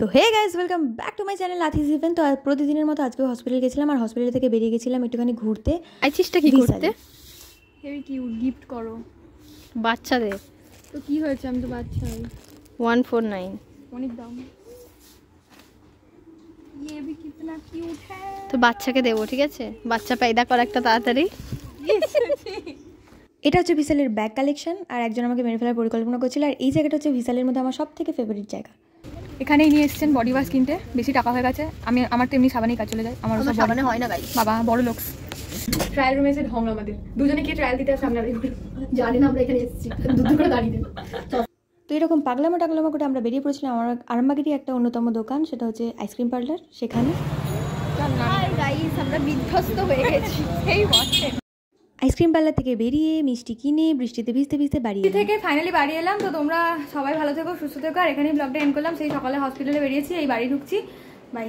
তো hey guys welcome back to my channel আথিস ইভেন। তো প্রতিদিনের মতো আজকে হসপিটাল গেছিলাম আর হসপিটাল থেকে বেরিয়ে গেছিলাম একটুখানি ঘুরতে। আইছিসটা কি করতে? হেভি কিউট, গিফট করো বাচ্চাদের। তো কি হয়েছে, আমি তো বাচ্চা। 149 অনেক দাম। ये भी कितना क्यूट है। তো বাচ্চাকে দেবো, ঠিক আছে? বাচ্চা पैदा কর একটা তাড়াতাড়ি। এটা হচ্ছে ভিশালের ব্যাগ কালেকশন আর একজন আমাকে মেরে ফেলার পরিকল্পনা করছিল। আর এই জায়গাটা হচ্ছে ভিশালের মধ্যে আমার সব থেকে ফেভারিট জায়গা। এখানেই নিয়ে এসেছেন বডি ওয়াশ কিনতে, বেশি টাকা হয়ে গেছে। আমার তো এমনি সাবানেই কাজ চলে যায়। আমার সাবানে হয় না গাইস, বাবা বড় লোকস। ট্রায়াল রুমে এসে ঢং আমাদের দুজনে কি ট্রায়াল দিতে আসে, আমরা জানি না আমরা এখানে এসেছি দুধ করে দাঁড়িয়ে দেব। তো এরকম পাগলামো টাগলামো করে আমরা বেরিয়ে পড়েছিলাম আমার আরামবাগেরই একটা অন্যতম দোকান, সেটা হচ্ছে আইসক্রিম পার্লার। সেখানে গাইস আমরা বিধ্বস্ত হয়ে গেছি এই বটে। আইসক্রিম পার্লার থেকে বেরিয়ে মিষ্টি কিনে বৃষ্টিতে ভিজতে ভিজতে বাড়ি থেকে ফাইনালি বাড়ি এলাম। তো তোমরা সবাই ভালো থেকো, সুস্থ থেকো। আর এখানেই ব্লগটা এন্ড করলাম। সেই সকালে হসপিটালে বেরিয়েছি, এই বাড়ি ঢুকছি। বাই।